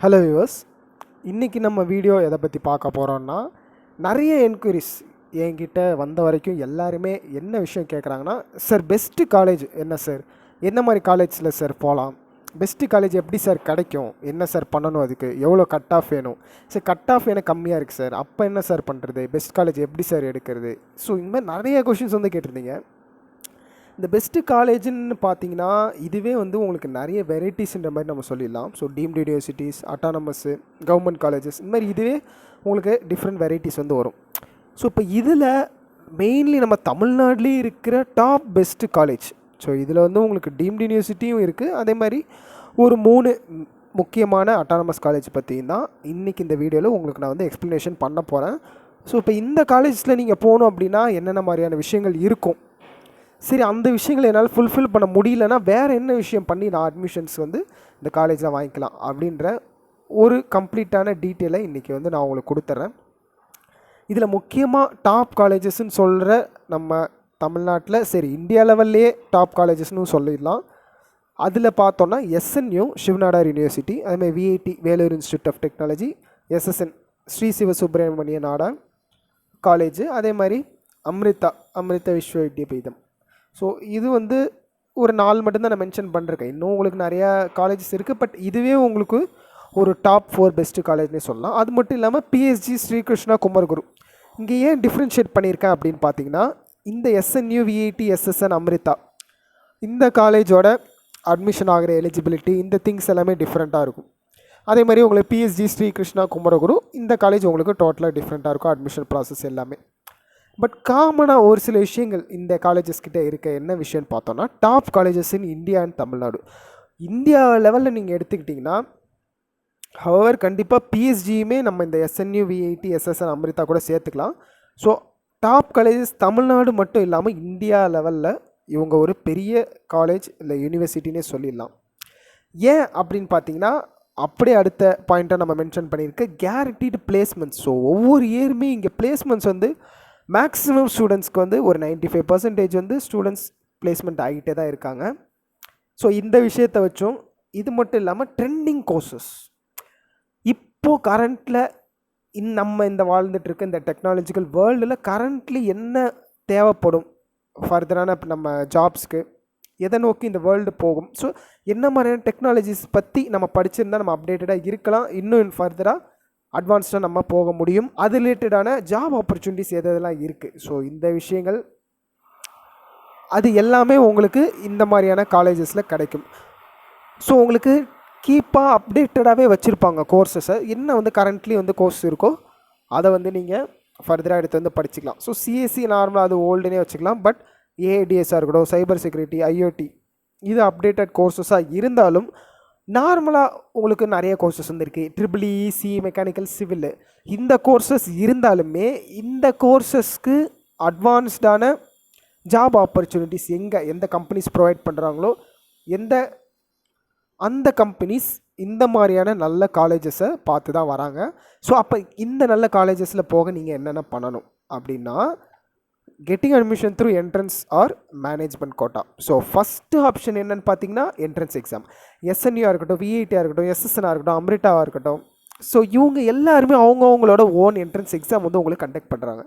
Hello viewers, இன்றைக்கி நம்ம video எதை பற்றி பார்க்க போகிறோன்னா, நிறைய என்கொயரிஸ் என்கிட்ட வந்த வரைக்கும் எல்லாருமே என்ன விஷயம் கேட்குறாங்கன்னா, சார் பெஸ்ட்டு காலேஜ் என்ன சார், என்ன மாதிரி காலேஜில் சார் போகலாம், பெஸ்ட்டு காலேஜ் எப்படி சார் கிடைக்கும், என்ன சார் பண்ணணும், அதுக்கு எவ்வளோ கட் ஆஃப் வேணும், சார் கட் ஆஃப் எனக்கு கம்மியாக இருக்குது சார், அப்போ என்ன சார் பண்ணுறது, பெஸ்ட் காலேஜ் எப்படி சார் எடுக்கிறது. ஸோ இந்த மாதிரி நிறைய கொஷின்ஸ் வந்து கேட்டிருந்தீங்க. இந்த பெஸ்ட்டு காலேஜுன்னு பார்த்தீங்கன்னா இதுவே வந்து உங்களுக்கு நிறைய வெரைட்டிஸ்ன்ற மாதிரி நம்ம சொல்லிடலாம். So deemed universities, autonomous, government colleges, இந்த மாதிரி இதுவே உங்களுக்கு டிஃப்ரெண்ட் வெரைட்டிஸ் வந்து வரும். ஸோ இப்போ இதில் மெயின்லி நம்ம தமிழ்நாட்டிலே இருக்கிற டாப் பெஸ்ட்டு காலேஜ், ஸோ இதில் வந்து உங்களுக்கு டீம்டு யூனிவர்சிட்டியும் இருக்குது, அதே மாதிரி ஒரு 3 முக்கியமான அட்டானமஸ் காலேஜ் பற்றியும் தான் இன்றைக்கி இந்த வீடியோவில் உங்களுக்கு நான் வந்து எக்ஸ்ப்ளனேஷன் பண்ண போகிறேன். ஸோ இப்போ இந்த காலேஜில் நீங்கள் போகணும் அப்படின்னா என்னென்ன மாதிரியான விஷயங்கள் இருக்கும், சரி அந்த விஷயங்களை என்னால் ஃபுல்ஃபில் பண்ண முடியலன்னா வேறு என்ன விஷயம் பண்ணி நான் அட்மிஷன்ஸ் வந்து இந்த காலேஜில் வாங்கிக்கலாம் அப்படின்ற ஒரு கம்ப்ளீட்டான டீட்டெயிலை இன்றைக்கி வந்து நான் உங்களுக்கு கொடுத்துட்றேன். இதில் முக்கியமாக டாப் காலேஜஸ்ன்னு சொல்கிற நம்ம தமிழ்நாட்டில், சரி இந்தியா லெவல்லே டாப் காலேஜஸ்னு சொல்லிடலாம். அதில் பார்த்தோன்னா எஸ்என்யூ சிவநாடார் யூனிவர்சிட்டி, அதேமாதிரி VIT Vellore institute of technology, SSN Sri Sivasubramaniya Nadar college, அதே மாதிரி அமிர்தா விஸ்வ வித்யாபீடம். ஸோ இது வந்து ஒரு 4 மட்டும்தான் நான் மென்ஷன் பண்ணிருக்கேன். இன்னும் உங்களுக்கு நிறையா காலேஜஸ் இருக்குது, பட் இதுவே உங்களுக்கு ஒரு டாப் 4 பெஸ்ட்டு காலேஜ்னே சொல்லலாம். அது மட்டும் இல்லாமல் பிஎஸ்ஜி, ஸ்ரீகிருஷ்ணா, குமரகுரு, இங்கே ஏன் டிஃப்ரென்ஷியேட் பண்ணியிருக்கேன் அப்படின்னு பார்த்தீங்கன்னா, இந்த எஸ்என்யூ, விஐடி, எஸ்எஸ்என், அமிர்தா இந்த காலேஜோட அட்மிஷன் ஆகிற எலிஜிபிலிட்டி, இந்த திங்ஸ் எல்லாமே டிஃப்ரெண்ட்டாக இருக்கும். அதே மாதிரி உங்களுக்கு பிஎஸ்ஜி, ஸ்ரீகிருஷ்ணா, குமரகுரு இந்த காலேஜ் உங்களுக்கு டோட்டலாக டிஃப்ரெண்ட்டாக இருக்கும் அட்மிஷன் ப்ராசஸ் எல்லாமே. பட் காமனாக ஒரு சில விஷயங்கள் இந்த காலேஜஸ்கிட்ட இருக்க என்ன விஷயம்னு பார்த்தோன்னா, top colleges in India and Tamil Nadu. India லெவலில் நீங்கள் எடுத்துக்கிட்டிங்கன்னா ஹவர் கண்டிப்பாக பிஎஸ்ஜியுமே நம்ம இந்த எஸ்என்யூ, விஐடி, எஸ்எஸ்என், அமிர்தா கூட சேர்த்துக்கலாம். ஸோ டாப் காலேஜஸ் தமிழ்நாடு மட்டும் இல்லாமல் இந்தியா லெவலில் இவங்க ஒரு பெரிய காலேஜ் இல்லை யூனிவர்சிட்டினே சொல்லிடலாம். ஏன் அப்படின்னு பார்த்தீங்கன்னா, அப்படியே அடுத்த பாயிண்ட்டை நம்ம மென்ஷன் பண்ணியிருக்க கேரண்டீடு பிளேஸ்மெண்ட்ஸ். ஸோ ஒவ்வொரு இயருமே இங்கே பிளேஸ்மெண்ட்ஸ் வந்து மேக்ஸிமம் ஸ்டூடெண்ட்ஸ்க்கு வந்து ஒரு 95% வந்து ஸ்டூடெண்ட்ஸ் பிளேஸ்மெண்ட் ஆகிட்டே தான் இருக்காங்க. ஸோ இந்த விஷயத்தை வச்சும், இது மட்டும் இல்லாமல் ட்ரெண்டிங் கோர்சஸ் இப்போது கரண்ட்டில் நம்ம இந்த வாழ்ந்துட்டுருக்க இந்த டெக்னாலஜிக்கல் வேர்ல்டில் கரண்ட்லி என்ன தேவைப்படும் ஃபர்தரான நம்ம ஜாப்ஸ்க்கு, எதை நோக்கி இந்த வேர்ல்டு போகும், ஸோ என்ன மாதிரியான டெக்னாலஜிஸ் பற்றி நம்ம படிச்சிருந்தால் நம்ம அப்டேட்டடாக இருக்கலாம், இன்னும் ஃபர்தராக அட்வான்ஸ்டாக நம்ம போக முடியும், அது ரிலேட்டடான ஜாப் ஆப்பர்ச்சுனிட்டிஸ் எதெல்லாம் இருக்குது. ஸோ இந்த விஷயங்கள் அது எல்லாமே உங்களுக்கு இந்த மாதிரியான காலேஜஸில் கிடைக்கும். ஸோ உங்களுக்கு கீப்பாக அப்டேட்டடாகவே வச்சுருப்பாங்க கோர்ஸஸை, என்ன வந்து கரண்ட்லி வந்து கோர்ஸ் இருக்கோ அதை வந்து நீங்கள் ஃபர்தராக எடுத்து வந்து படிச்சுக்கலாம். ஸோ சிஎஸ்சி நார்மலாக அது ஓல்டுனே வச்சுக்கலாம், பட் ஏஐடிஎஸ்ஸாக இருக்கட்டும், சைபர் செக்யூரிட்டி, ஐஓடி இது அப்டேட்டட் கோர்ஸஸாக இருந்தாலும் நார்மலாக உங்களுக்கு நிறைய கோர்சஸ் வந்துருக்கு. ட்ரிபிள் இசி, மெக்கானிக்கல், சிவில் இந்த கோர்சஸ் இருந்தாலுமே இந்த கோர்சஸ்க்கு அட்வான்ஸ்டான ஜாப் ஆப்பர்ச்சுனிட்டிஸ் எந்த கம்பெனிஸ் ப்ரொவைட் பண்ணுறாங்களோ அந்த கம்பெனிஸ் இந்த மாதிரியான நல்ல காலேஜஸை பார்த்து தான் வராங்க. ஸோ அப்போ இந்த நல்ல காலேஜஸில் போக நீங்கள் என்னென்ன பண்ணணும் அப்படின்னா, getting admission through entrance or management quota. So first option என்னென்னு பார்த்தீங்கன்னா என்ட்ரன்ஸ் எக்ஸாம். எஸ்என்யூஆ இருக்கட்டும், விஐடியாக இருக்கட்டும், எஸ்எஸ்என்னாக இருக்கட்டும், அமிர்தாவாக இருக்கட்டும், ஸோ இவங்க எல்லாருமே அவங்கவுங்களோட ஓன் என்ட்ரன்ஸ் எக்ஸாம் வந்து உங்களுக்கு கண்டக்ட் பண்ணுறாங்க.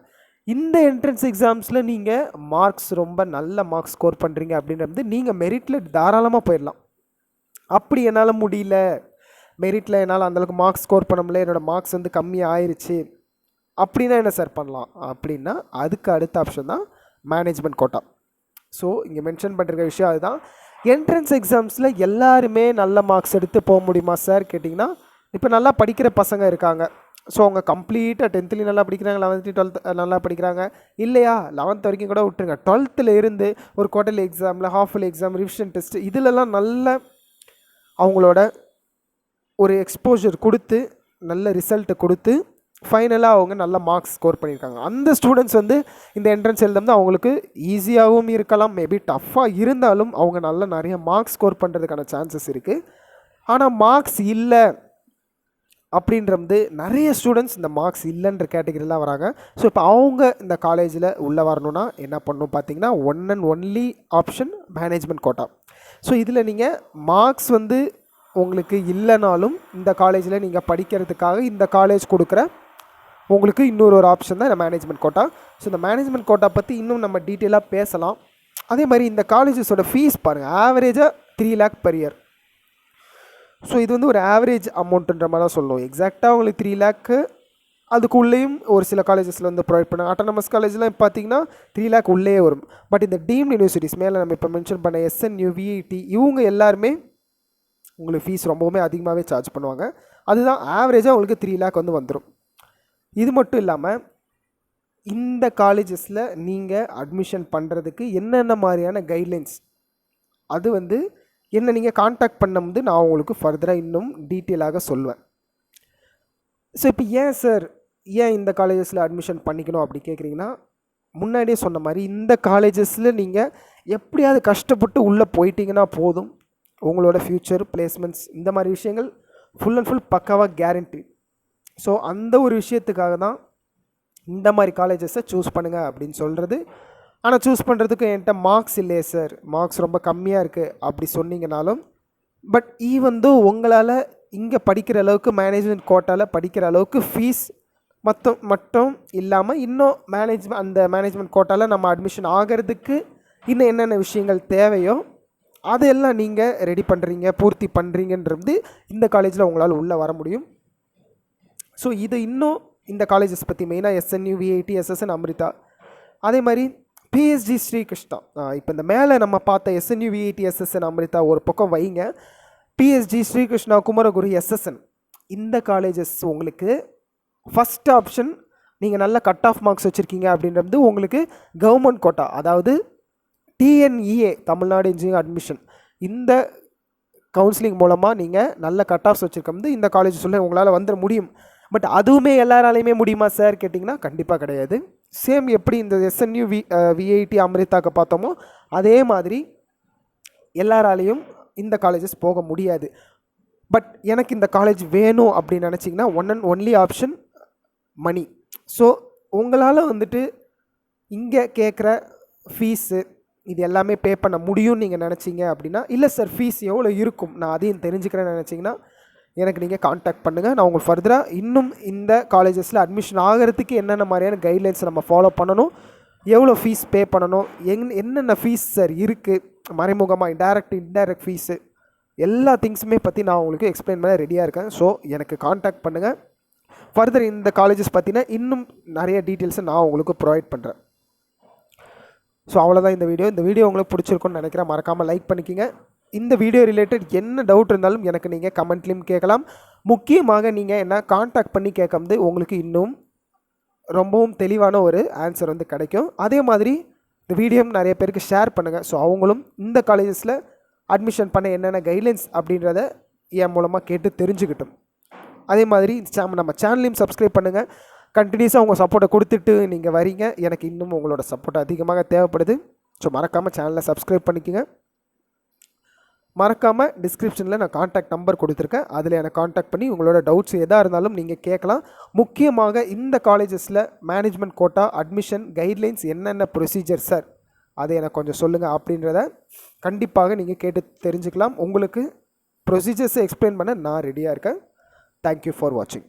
இந்த என்ட்ரன்ஸ் எக்ஸாம்ஸில் நீங்கள் மார்க்ஸ் ரொம்ப நல்ல மார்க்ஸ் ஸ்கோர் பண்ணுறீங்க அப்படின்றது நீங்கள் மெரிட்டில் தாராளமாக போயிடலாம். அப்படி என்னால் முடியல, மெரிட்டில் என்னால் அந்தளவுக்கு மார்க்ஸ் ஸ்கோர் பண்ண முடியல, என்னோடய மார்க்ஸ் வந்து கம்மி ஆயிடுச்சு அப்படின்னா என்ன சார் பண்ணலாம் அப்படின்னா, அதுக்கு அடுத்த ஆப்ஷன் தான் மேனேஜ்மெண்ட் கோட்டா. ஸோ இங்கே மென்ஷன் பண்ணிருக்க விஷயம் அதுதான். என்ட்ரன்ஸ் எக்ஸாம்ஸில் எல்லாருமே நல்ல மார்க்ஸ் எடுத்து போக முடியுமா சார் கேட்டிங்கன்னா, இப்போ நல்லா படிக்கிற பசங்க இருக்காங்க, ஸோ அவங்க கம்ப்ளீட்டாக 10th நல்லா படிக்கிறாங்க, 11th 12th நல்லா படிக்கிறாங்க, இல்லையா 11th வரைக்கும் கூட விட்டுருங்க, 12th இருந்து ஒரு குவார்டர்லி எக்ஸாமில், ஹாஃப்லி எக்ஸாம், ரிவிஷன் டெஸ்ட் இதிலெல்லாம் நல்ல அவங்களோட ஒரு எக்ஸ்போஜர் கொடுத்து நல்ல ரிசல்ட்டை கொடுத்து ஃபைனலாக அவங்க நல்ல மார்க்ஸ் ஸ்கோர் பண்ணியிருக்காங்க. அந்த ஸ்டூடெண்ட்ஸ் வந்து இந்த என்ட்ரன்ஸ் எழுதும் அவங்களுக்கு ஈஸியாகவும் இருக்கலாம், மேபி டஃப்பாக இருந்தாலும் அவங்க நிறைய மார்க்ஸ் ஸ்கோர் பண்ணுறதுக்கான சான்சஸ் இருக்குது. ஆனால் மார்க்ஸ் இல்லை அப்படின்றது நிறைய ஸ்டூடெண்ட்ஸ் இந்த மார்க்ஸ் இல்லைன்ற கேட்டகரியில் வராங்க. ஸோ இப்போ அவங்க இந்த காலேஜில் உள்ளே வரணுன்னா என்ன பண்ணணும் பார்த்தீங்கன்னா, one and only option management quota. So இதில் நீங்கள் மார்க்ஸ் வந்து உங்களுக்கு இல்லைனாலும் இந்த காலேஜில் நீங்கள் படிக்கிறதுக்காக இந்த காலேஜ் கொடுக்குற உங்களுக்கு இன்னொரு ஆப்ஷன் தான் இந்த மேனேஜ்மெண்ட் கோட்டா. ஸோ இந்த மேனேஜ்மெண்ட் கோட்டா பற்றி இன்னும் நம்ம டீட்டெயிலாக பேசலாம். அதே மாதிரி இந்த காலேஜஸோட ஃபீஸ் பாருங்கள், ஆவரேஜாக 3 lakh per year. ஸோ இது வந்து ஒரு ஆவரேஜ் அமௌண்ட்டுன்ற மாதிரி தான் சொல்லணும். எக்ஸாக்டாக உங்களுக்கு 3 lakh அதுக்குள்ளேயும் ஒரு சில காலேஜஸில் வந்து ப்ரொவைட் பண்ண ஆட்டோனமஸ் காலேஜ்லாம் பார்த்தீங்கன்னா 3 lakh உள்ளே வரும். பட் இந்த டீம்டு யூனிவர்சிட்டிஸ் மேலே நம்ம இப்போ மென்ஷன் பண்ண SNU, VIT இவங்க எல்லாருமே உங்களுக்கு ஃபீஸ் ரொம்பவுமே அதிகமாகவே சார்ஜ் பண்ணுவாங்க. அதுதான் ஆவரேஜாக உங்களுக்கு 3 lakh வந்து வந்துடும். இது மட்டும் இல்லாமல் இந்த காலேஜஸில் நீங்கள் அட்மிஷன் பண்ணுறதுக்கு என்னென்ன மாதிரியான கைட்லைன்ஸ் அது வந்து என்ன நீங்கள் காண்டாக்ட் பண்ணும்போது நான் உங்களுக்கு ஃபர்தராக இன்னும் டீட்டெயிலாக சொல்லுவேன். ஸோ இப்போ ஏன் சார் இந்த காலேஜஸில் அட்மிஷன் பண்ணிக்கணும் அப்படி கேட்குறீங்கன்னா, முன்னாடியே சொன்ன மாதிரி இந்த காலேஜஸில் நீங்கள் எப்படியாவது கஷ்டப்பட்டு உள்ளே போயிட்டீங்கன்னா போதும், உங்களோட ஃப்யூச்சர் பிளேஸ்மெண்ட்ஸ் இந்த மாதிரி விஷயங்கள் ஃபுல் அண்ட் ஃபுல் பக்காவாக கேரண்டி. ஸோ அந்த ஒரு விஷயத்துக்காக தான் இந்த மாதிரி காலேஜஸை சூஸ் பண்ணுங்கள் அப்படின்னு சொல்கிறது. ஆனால் சூஸ் பண்ணுறதுக்கு என்கிட்ட மார்க்ஸ் இல்லையே சார், மார்க்ஸ் ரொம்ப கம்மியாக இருக்குது அப்படி சொன்னீங்கனாலும், பட் ஈவன் தோ உங்களால் இங்கே படிக்கிற அளவுக்கு மேனேஜ்மெண்ட் கோட்டாவில் படிக்கிற அளவுக்கு ஃபீஸ் மட்டும் இல்லாமல் இன்னும் அந்த மேனேஜ்மெண்ட் கோட்டாவில் நம்ம அட்மிஷன் ஆகிறதுக்கு இன்னும் என்னென்ன விஷயங்கள் தேவையோ அதையெல்லாம் நீங்கள் ரெடி பண்ணுறீங்க, பூர்த்தி பண்ணுறீங்கன்றது இந்த காலேஜில் உங்களால் உள்ளே வர முடியும். ஸோ இது இன்னும் இந்த காலேஜஸ் பற்றி மெயினாக SNU, VIT, SSN, அமிர்தா, அதே மாதிரி PSG ஸ்ரீகிருஷ்ணா. இப்போ இந்த மேலே நம்ம பார்த்த SNU, VIT, SSN, அமிர்தா ஒரு பக்கம் வைங்க. PSG ஸ்ரீகிருஷ்ணா, குமரகுரு, SSN இந்த காலேஜஸ் உங்களுக்கு ஃபஸ்ட் ஆப்ஷன். நீங்கள் நல்ல கட் ஆஃப் மார்க்ஸ் வச்சுருக்கீங்க அப்படின்றது உங்களுக்கு கவர்மெண்ட் கோட்டா, அதாவது TNEA தமிழ்நாடு இன்ஜினியரிங் அட்மிஷன் இந்த கவுன்சிலிங் மூலமாக நீங்கள் நல்ல கட் ஆஃப்ஸ் வச்சுருக்கோம் இந்த காலேஜ் சொல்ல உங்களால் வந்துட முடியும். பட் அதுவுமே எல்லாராலையுமே முடியுமா சார் கேட்டிங்கன்னா கண்டிப்பாக கிடையாது. சேம் எப்படி இந்த SNU, VIT, அமிர்தாக்கு பார்த்தோமோ அதே மாதிரி எல்லாராலையும் இந்த காலேஜஸ் போக முடியாது. பட் எனக்கு இந்த காலேஜ் வேணும் அப்படின்னு நினச்சிங்கன்னா one and only option money. So உங்களால் வந்துட்டு இங்கே கேட்குற ஃபீஸு இது எல்லாமே பே பண்ண முடியும்னு நீங்கள் நினச்சிங்க அப்படின்னா, இல்லை சார் ஃபீஸ் எவ்வளோ இருக்கும் நான் அதையும் தெரிஞ்சுக்கிறேன்னு நினச்சிங்கன்னா எனக்கு நீங்கள் காண்டாக்ட் பண்ணுங்கள். நான் உங்களுக்கு ஃபர்தராக இன்னும் இந்த காலேஜஸில் அட்மிஷன் ஆகிறதுக்கு என்னென்ன மாதிரியான கைட்லைன்ஸ் நம்ம ஃபாலோ பண்ணணும், எவ்வளோ ஃபீஸ் பே பண்ணணும், என்னென்ன ஃபீஸ் சார் இருக்குது, மறைமுகமாக இன்டைரக்ட் ஃபீஸு எல்லா திங்ஸுமே பற்றி நான் உங்களுக்கு எக்ஸ்பிளைன் பண்ண ரெடியாக இருக்கேன். ஸோ எனக்கு காண்டாக்ட் பண்ணுங்கள். ஃபர்தர் இந்த காலேஜஸ் பற்றினா இன்னும் நிறைய டீட்டெயில்ஸை நான் உங்களுக்கு ப்ரொவைட் பண்ணுறேன். ஸோ அவ்வளோதான் இந்த வீடியோ உங்களுக்கு பிடிச்சிருக்குன்னு நினைக்கிறேன். மறக்காமல் லைக் பண்ணிக்கிங்க. இந்த வீடியோ ரிலேட்டட் என்ன டவுட் இருந்தாலும் எனக்கு நீங்கள் கமெண்ட்லேயும் கேட்கலாம். முக்கியமாக நீங்கள் என்ன காண்டாக்ட் பண்ணி கேட்கும்போது உங்களுக்கு இன்னும் ரொம்பவும் தெளிவான ஒரு ஆன்சர் வந்து கிடைக்கும். அதே மாதிரி இந்த வீடியோ நிறைய பேருக்கு ஷேர் பண்ணுங்கள். ஸோ அவங்களும் இந்த காலேஜஸில் அட்மிஷன் பண்ண என்னென்ன கைட்லைன்ஸ் அப்படின்றத என் மூலமாக கேட்டு தெரிஞ்சுக்கிட்டோம். அதே மாதிரி நம்ம சேனலையும் சப்ஸ்கிரைப் பண்ணுங்கள். கண்டினியூஸாக உங்கள் சப்போர்ட்டை கொடுத்துட்டு நீங்கள் வரீங்க, எனக்கு இன்னும் உங்களோட சப்போர்ட் அதிகமாக தேவைப்படுது. ஸோ மறக்காமல் சேனலை சப்ஸ்கிரைப் பண்ணிக்கோங்க. மறக்காமல் டிஸ்கிரிப்ஷனில் நான் காண்டாக்ட் நம்பர் கொடுத்துருக்கேன், அதில் எனக்கு காண்டாக்ட் பண்ணி உங்களோட டவுட்ஸ் எதாக இருந்தாலும் நீங்கள் கேட்கலாம். முக்கியமாக இந்த காலேஜஸில் மேனேஜ்மெண்ட் கோட்டா அட்மிஷன் கைட்லைன்ஸ் என்னென்ன ப்ரொசீஜர் சார் அதை எனக்கு கொஞ்சம் சொல்லுங்கள் அப்படின்றத கண்டிப்பாக நீங்கள் கேட்டு தெரிஞ்சுக்கலாம். உங்களுக்கு ப்ரொசீஜர்ஸை எக்ஸ்பிளைன் பண்ண நான் ரெடியாக இருக்கேன். தேங்க்யூ ஃபார் வாட்சிங்.